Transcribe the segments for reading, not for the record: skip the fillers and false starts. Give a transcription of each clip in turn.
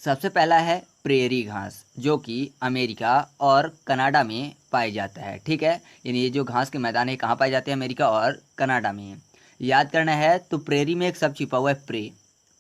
सबसे पहला है प्रेरी घास, जो कि अमेरिका और कनाडा में पाया जाता है। ठीक है, यानी ये जो घास के मैदान है कहाँ पाए जाते हैं? अमेरिका और कनाडा में। याद करना है तो प्रेरी में एक शब्द छुपा हुआ है, प्रे।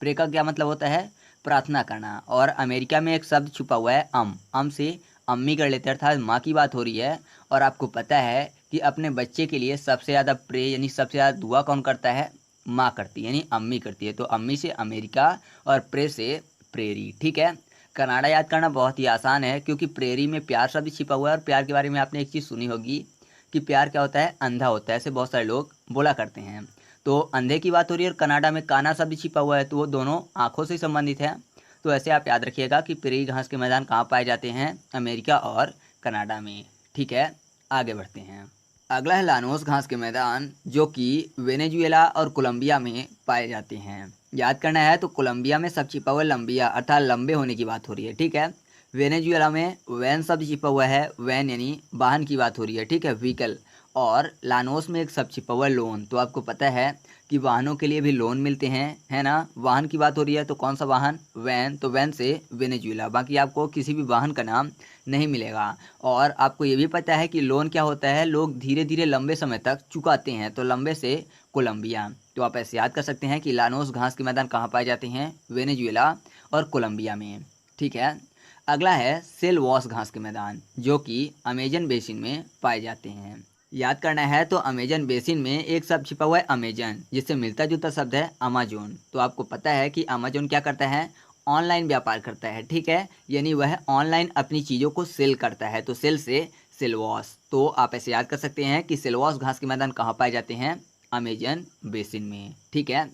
प्रे का क्या मतलब होता है? प्रार्थना करना। और अमेरिका में एक शब्द छुपा हुआ है अम से अम्मी कर लेते हैं, अर्थात माँ की बात हो रही है। और आपको पता है कि अपने बच्चे के लिए सबसे ज़्यादा प्रे यानी सबसे ज़्यादा दुआ कौन करता है? माँ करती है, यानी अम्मी करती है। तो अम्मी से अमेरिका और प्रे से प्रेरी। ठीक है, कनाडा याद करना बहुत ही आसान है, क्योंकि प्रेरी में प्यार शब्द छिपा हुआ है। और प्यार के बारे में आपने एक चीज़ सुनी होगी कि प्यार क्या होता है? अंधा होता है, ऐसे बहुत सारे लोग बोला करते हैं। तो अंधे की बात हो रही है और कनाडा में काना शब्द छिपा हुआ है, तो वो दोनों आंखों से संबंधित है। तो ऐसे आप याद रखिएगा कि प्रेरी घास के मैदान कहाँ पाए जाते हैं? अमेरिका और कनाडा में। ठीक है, आगे बढ़ते हैं। अगला है लानोस घास के मैदान, जो कि वेनेजुएला और कोलंबिया में पाए जाते हैं। याद करना है तो कोलंबिया में सब छिपा हुआ है लंबिया, अर्थात लंबे होने की बात हो रही है। ठीक है, वेनेजुएला में वैन शब्द छिपा हुआ है, वैन यानी वाहन की बात हो रही है। ठीक है, व्हीकल। और लानोस में एक शब्द छिपा हुआ है लोन। तो आपको पता है कि वाहनों के लिए भी लोन मिलते हैं, है ना? वाहन की बात हो रही है तो कौन सा वाहन? वैन। तो वैन से वेनेजुएला। बाकी आपको किसी भी वाहन का नाम नहीं मिलेगा। और आपको ये भी पता है कि लोन क्या होता है? लोग धीरे धीरे लंबे समय तक चुकाते हैं, तो लंबे से कोलंबिया। तो आप ऐसे याद कर सकते हैं कि लानोस घास के मैदान कहाँ पाए जाते हैं? वेनेजुएला और कोलंबिया में। ठीक है, अगला है सेल वॉश घास के मैदान, जो कि अमेजन बेसिन में पाए जाते हैं। याद करना है तो अमेजन बेसिन में एक शब्द छिपा हुआ है अमेजन, जिससे मिलता जुलता शब्द है अमेजोन। तो आपको पता है कि अमेजोन क्या करता है? ऑनलाइन व्यापार करता है। ठीक है, यानी वह ऑनलाइन अपनी चीज़ों को सेल करता है। तो सेल से सेलवॉस। तो आप ऐसे याद कर सकते हैं कि सेलवॉस घास के मैदान कहाँ पाए जाते हैं? अमेजन बेसिन में। ठीक है,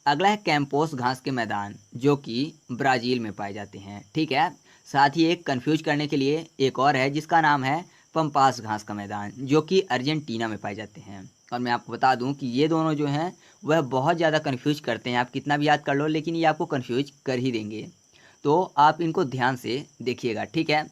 अगला है कैंपोस घास के मैदान, जो कि ब्राज़ील में पाए जाते हैं। ठीक है, साथ ही एक कंफ्यूज करने के लिए एक और है, जिसका नाम है पंपास घास का मैदान, जो कि अर्जेंटीना में पाए जाते हैं। और मैं आपको बता दूं कि ये दोनों जो हैं वह बहुत ज़्यादा कंफ्यूज करते हैं। आप कितना भी याद कर लो, लेकिन ये आपको कंफ्यूज कर ही देंगे। तो आप इनको ध्यान से देखिएगा। ठीक है,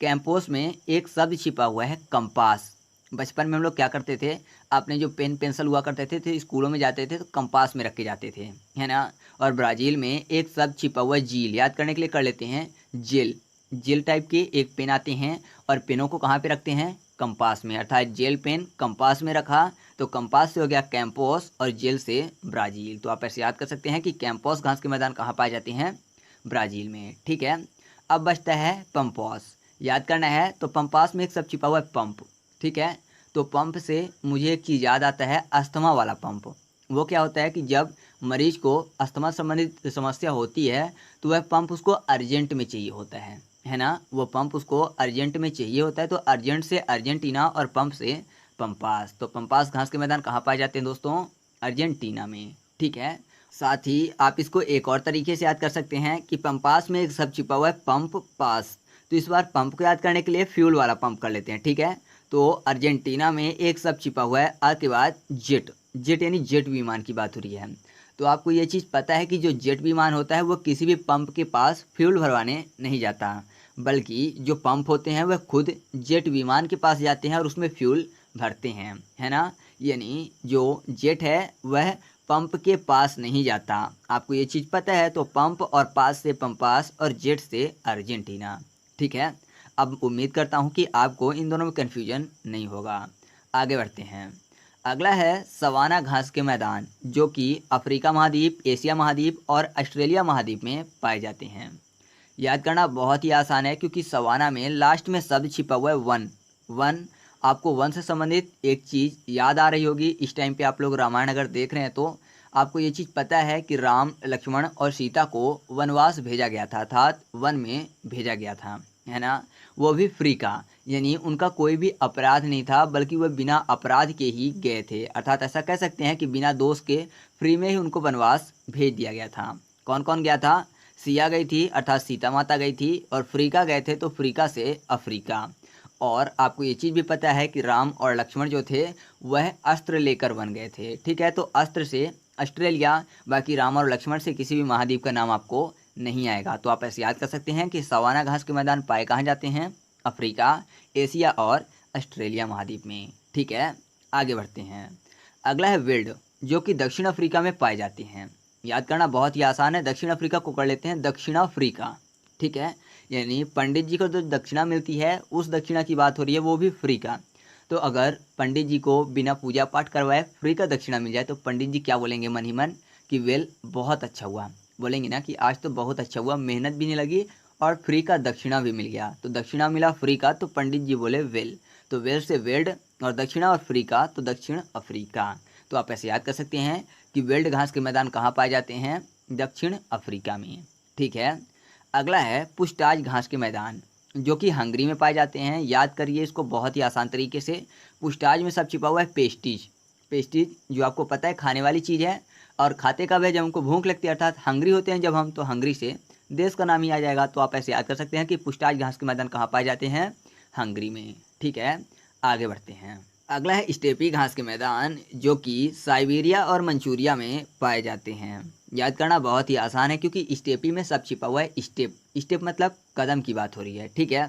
कैंपोस में एक शब्द छिपा हुआ है कंपास। बचपन में हम लोग क्या करते थे? अपने जो पेन पेंसिल हुआ करते थे स्कूलों में जाते थे तो कंपास में रख के जाते थे, है ना? और ब्राज़ील में एक शब्द छिपा हुआ है जील। याद करने के लिए कर लेते हैं जेल। जेल टाइप के एक पेन आते हैं, और पेनों को कहाँ पे रखते हैं? कंपास में। अर्थात जेल पेन कंपास में रखा, तो कंपास से हो गया कैंपोस और जेल से ब्राज़ील। तो आप ऐसे याद कर सकते हैं कि कैंपोस घास के मैदान कहाँ पाए जाते हैं? ब्राज़ील में। ठीक है, अब बचता है पंपास। याद करना है तो पंपास में एक शब्द छिपा हुआ है पंप। ठीक है, तो पंप से मुझे एक चीज़ याद आता है, अस्थमा वाला पंप। वो क्या होता है कि जब मरीज को अस्थमा संबंधित समस्या होती है, तो वह पंप उसको अर्जेंट में चाहिए होता है ना? वो पंप उसको अर्जेंट में चाहिए होता है। तो अर्जेंट से अर्जेंटीना और पंप से पंपास। तो पंपास घास के मैदान कहाँ पाए जाते हैं दोस्तों? अर्जेंटीना में। ठीक है, साथ ही आप इसको एक और तरीके से याद कर सकते हैं कि पंपास में एक शब्द छिपा हुआ है पंप पास। तो इस बार पंप को याद करने के लिए फ्यूल वाला पंप कर लेते हैं। ठीक है, तो अर्जेंटीना में एक शब्द छिपा हुआ है आ के बाद जेट। जेट यानी जेट विमान की बात हो रही है। तो आपको ये चीज़ पता है कि जो जेट विमान होता है वो किसी भी पंप के पास फ्यूल भरवाने नहीं जाता, बल्कि जो पंप होते हैं वह खुद जेट विमान के पास जाते हैं और उसमें फ्यूल भरते हैं, है ना? यानी जो जेट है वह पंप के पास नहीं जाता। आपको ये चीज़ पता है? तो पंप और पास से पंपास और जेट से अर्जेंटीना। ठीक है, अब उम्मीद करता हूँ कि आपको इन दोनों में कन्फ्यूजन नहीं होगा। आगे बढ़ते हैं। अगला है सवाना घास के मैदान, जो कि अफ्रीका महाद्वीप, एशिया महाद्वीप और ऑस्ट्रेलिया महाद्वीप में पाए जाते हैं। याद करना बहुत ही आसान है, क्योंकि सवाना में लास्ट में शब्द छिपा हुआ है वन। वन, आपको वन से संबंधित एक चीज़ याद आ रही होगी। इस टाइम पे आप लोग रामायण अगर देख रहे हैं तो आपको ये चीज़ पता है कि राम, लक्ष्मण और सीता को वनवास भेजा गया था, अर्थात वन में भेजा गया था, है ना? वो भी फ्री का, यानी उनका कोई भी अपराध नहीं था, बल्कि वह बिना अपराध के ही गए थे। अर्थात ऐसा कह सकते हैं कि बिना दोष के फ्री में ही उनको वनवास भेज दिया गया था। कौन कौन गया था? सिया गई थी, अर्थात सीता माता गई थी, और फ्रीका गए थे, तो फ्रीका से अफ्रीका। और आपको ये चीज़ भी पता है कि राम और लक्ष्मण जो थे वह अस्त्र लेकर बन गए थे। ठीक है, तो अस्त्र से ऑस्ट्रेलिया, बाकी राम और लक्ष्मण से किसी भी महाद्वीप का नाम आपको नहीं आएगा। तो आप ऐसे याद कर सकते हैं कि सवाना घास के मैदान पाए कहाँ जाते हैं? अफ्रीका, एशिया और ऑस्ट्रेलिया महाद्वीप में। ठीक है, आगे बढ़ते हैं। अगला है विल्ड, जो कि दक्षिण अफ्रीका में पाए जाते हैं। याद करना बहुत ही आसान है, दक्षिण अफ्रीका को कर लेते हैं दक्षिण अफ्रीका। ठीक है, यानी पंडित जी को जो दक्षिणा मिलती है उस दक्षिणा की बात हो रही है, वो भी फ्री का। तो अगर पंडित जी को बिना पूजा पाठ करवाए फ्री का दक्षिणा मिल जाए तो पंडित जी क्या बोलेंगे मन ही मन कि वेल बहुत अच्छा हुआ, बोलेंगे ना कि आज तो बहुत अच्छा हुआ, मेहनत भी नहीं लगी और फ्री का दक्षिणा भी मिल गया। तो दक्षिणा मिला फ्री का तो पंडित जी बोले वेल, तो वेल से वेल्ड और दक्षिणा और फ्री का तो दक्षिण अफ्रीका। तो आप ऐसे याद कर सकते हैं कि वेल्ड घास के मैदान कहाँ पाए जाते हैं, दक्षिण अफ्रीका में। ठीक है, अगला है पुष्टाज घास के मैदान जो कि हंगरी में पाए जाते हैं। याद करिए इसको बहुत ही आसान तरीके से। पुष्टाज में सब छिपा हुआ है पेस्टीज। पेस्टीज जो आपको पता है खाने वाली चीज़ है और खाते कब है, जब हमको भूख लगती है, अर्थात हंगरी होते हैं जब हम, तो हंगरी से देश का नाम ही आ जाएगा। तो आप ऐसे याद कर सकते हैं कि पुष्टाज घास के मैदान कहाँ पाए जाते हैं, हंगरी में। ठीक है, आगे बढ़ते हैं। अगला है स्टेपी घास के मैदान जो कि साइबेरिया और मंचूरिया में पाए जाते हैं। याद करना बहुत ही आसान है क्योंकि स्टेपी में सब छिपा हुआ है। स्टेप, स्टेप मतलब कदम की बात हो रही है। ठीक है,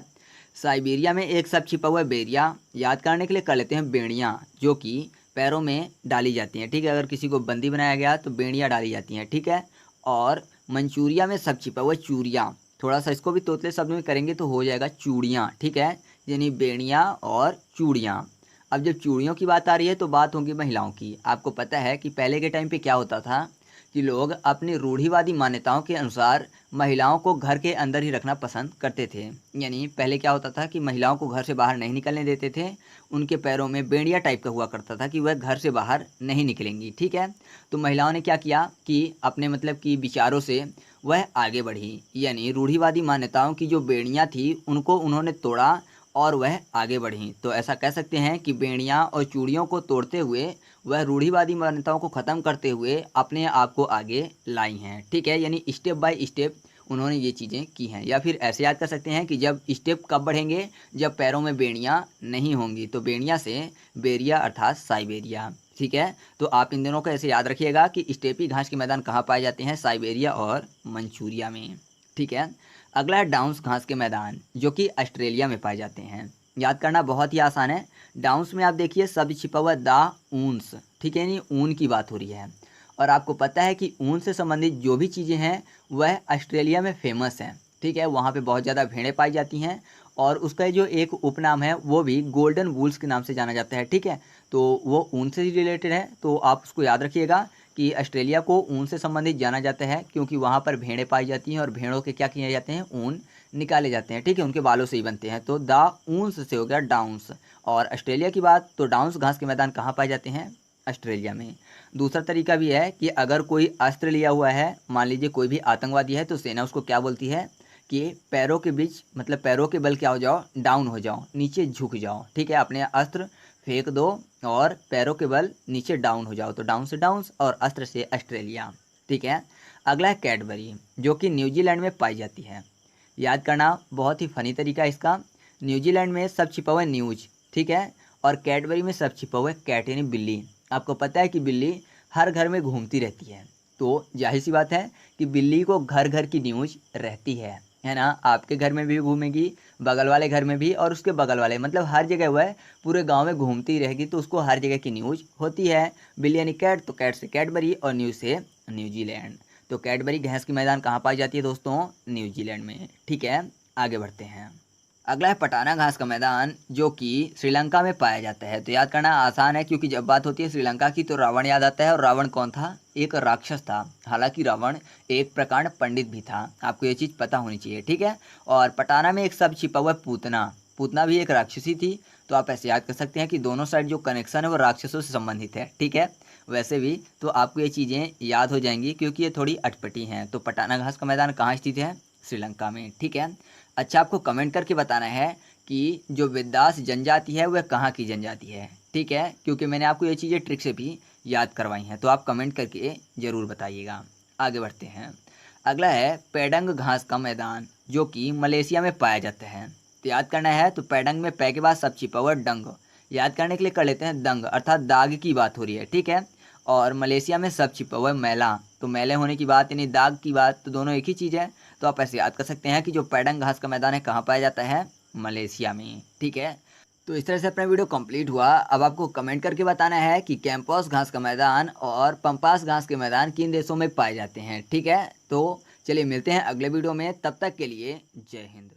साइबेरिया में एक सब छिपा हुआ है बेरिया। याद करने के लिए कर लेते हैं बेड़ियाँ जो कि पैरों में डाली जाती हैं। ठीक है, अगर किसी को बंदी बनाया गया तो बेड़ियाँ डाली जाती हैं। ठीक है, और मंचूरिया में सब छिपा हुआ है चूड़ियाँ। थोड़ा सा इसको भी तोतले शब्द में करेंगे तो हो जाएगा चूड़ियाँ। ठीक है, यानी बेड़ियाँ और चूड़ियाँ। अब जब चूड़ियों की बात आ रही है तो बात होगी महिलाओं की। आपको पता है कि पहले के टाइम पे क्या होता था कि लोग अपनी रूढ़िवादी मान्यताओं के अनुसार महिलाओं को घर के अंदर ही रखना पसंद करते थे। यानी पहले क्या होता था कि महिलाओं को घर से बाहर नहीं निकलने देते थे। उनके पैरों में बेड़िया टाइप का हुआ करता था कि वह घर से बाहर नहीं निकलेंगी। ठीक है, तो महिलाओं ने क्या किया कि अपने मतलब कि विचारों से वह आगे बढ़ी। यानी रूढ़िवादी मान्यताओं की जो बेड़ियाँ थी उनको उन्होंने तोड़ा और वह आगे बढ़ी। तो ऐसा कह सकते हैं कि बेड़ियाँ और चूड़ियों को तोड़ते हुए वह रूढ़िवादी मान्यताओं को ख़त्म करते हुए अपने आप को आगे लाई हैं। ठीक है, यानी स्टेप बाय स्टेप उन्होंने ये चीज़ें की हैं। या फिर ऐसे याद कर सकते हैं कि जब स्टेप कब बढ़ेंगे, जब पैरों में बेड़ियाँ नहीं होंगी। तो बेड़ियाँ से बेरिया अर्थात साइबेरिया। ठीक है, तो आप इन दोनों को ऐसे याद रखिएगा कि स्टेपी घास के मैदान कहाँ पाए जाते हैं, साइबेरिया और मंचूरिया में। ठीक है, अगला है डाउन्स घास के मैदान जो कि ऑस्ट्रेलिया में पाए जाते हैं। याद करना बहुत ही आसान है। डाउन्स में आप देखिए शब्द छिपा हुआ दा ऊन्स। ठीक है, नहीं ऊन की बात हो रही है और आपको पता है कि ऊन से संबंधित जो भी चीज़ें हैं वह ऑस्ट्रेलिया में फेमस हैं। ठीक है, वहाँ पे बहुत ज़्यादा भेड़ें पाई जाती हैं और उसका जो एक उपनाम है वो भी गोल्डन वूल्स के नाम से जाना जाता है। ठीक है, तो वो ऊन से ही रिलेटेड है, तो आप उसको याद रखिएगा कि ऑस्ट्रेलिया को ऊन से संबंधित जाना जाता है क्योंकि वहाँ पर भेड़ें पाई जाती हैं और भेड़ों के क्या किए जाते हैं, ऊन निकाले जाते हैं। ठीक है, उनके बालों से ही बनते हैं। तो द ऊन्स से हो गया डाउन्स। और ऑस्ट्रेलिया की बात, तो डाउन्स घास के मैदान कहाँ पाए जाते हैं, ऑस्ट्रेलिया में। दूसरा तरीका भी है कि अगर कोई अस्त्र लिया हुआ है, मान लीजिए कोई भी आतंकवादी है, तो सेना उसको क्या बोलती है कि पैरों के बीच मतलब पैरों के बल क्या हो जाओ, डाउन हो जाओ, नीचे झुक जाओ। ठीक है, अपने अस्त्र फेंक दो और पैरों के बल नीचे डाउन हो जाओ। तो डाउन से डाउन्स और अस्त्र से ऑस्ट्रेलिया। ठीक है, अगला है कैडबरी जो कि न्यूजीलैंड में पाई जाती है। याद करना बहुत ही फनी तरीका है इसका। न्यूजीलैंड में सब छिपा हुआ है न्यूज। ठीक है, और कैडबरी में सब छिपा हुआ है कैट यानी बिल्ली। आपको पता है कि बिल्ली हर घर में घूमती रहती है, तो जाहिर सी बात है कि बिल्ली को घर घर की न्यूज रहती है ना। आपके घर में भी घूमेगी, बगल वाले घर में भी और उसके बगल वाले, मतलब हर जगह वह पूरे गांव में घूमती रहेगी, तो उसको हर जगह की न्यूज होती है। बिल्ली यानी कैट, तो कैट से कैडबरी और न्यूज से न्यूजीलैंड। तो कैडबरी घास की मैदान कहाँ पाई जाती है दोस्तों, न्यूजीलैंड में। ठीक है, आगे बढ़ते हैं। अगला है पटाना घास का मैदान जो कि श्रीलंका में पाया जाता है। तो याद करना आसान है क्योंकि जब बात होती है श्रीलंका की तो रावण याद आता है। और रावण कौन था, एक राक्षस था। हालांकि रावण एक प्रकांड पंडित भी था, आपको ये चीज़ पता होनी चाहिए। ठीक है, और पटाना में एक शब्द छिपा हुआ है पूतना। पूतना भी एक राक्षसी थी। तो आप ऐसे याद कर सकते हैं कि दोनों साइड जो कनेक्शन है वो राक्षसों से संबंधित है। ठीक है, वैसे भी तो आपको ये चीज़ें याद हो जाएंगी क्योंकि ये थोड़ी अटपटी हैं। तो पटाना घास का मैदान कहाँ स्थित है, श्रीलंका में। ठीक है, अच्छा आपको कमेंट करके बताना है कि जो विद्यास जनजाति है वह कहाँ की जनजाति है। ठीक है, क्योंकि मैंने आपको ये चीज़ें ट्रिक से भी याद करवाई हैं, तो आप कमेंट करके ज़रूर बताइएगा। आगे बढ़ते हैं। अगला है पेडंग घास का मैदान जो कि मलेशिया में पाया जाता है। तो याद करना है, तो पेडंग में पै के बाद सब छिपा हुआ डंग। याद करने के लिए कर लेते हैं दंग, अर्थात दाग की बात हो रही है। ठीक है, और मलेशिया में सब छिपा हुआ है मैला। तो मैले होने की बात यानी दाग की बात, तो दोनों एक ही चीज़ है। तो आप ऐसे याद कर सकते हैं कि जो पेडंग घास का मैदान है कहाँ पाया जाता है, मलेशिया में। ठीक है, तो इस तरह से अपना वीडियो कंप्लीट हुआ। अब आपको कमेंट करके बताना है कि कैंपस घास का मैदान और पंपास घास के मैदान किन देशों में पाए जाते हैं। ठीक है, तो चलिए मिलते हैं अगले वीडियो में, तब तक के लिए जय हिंद।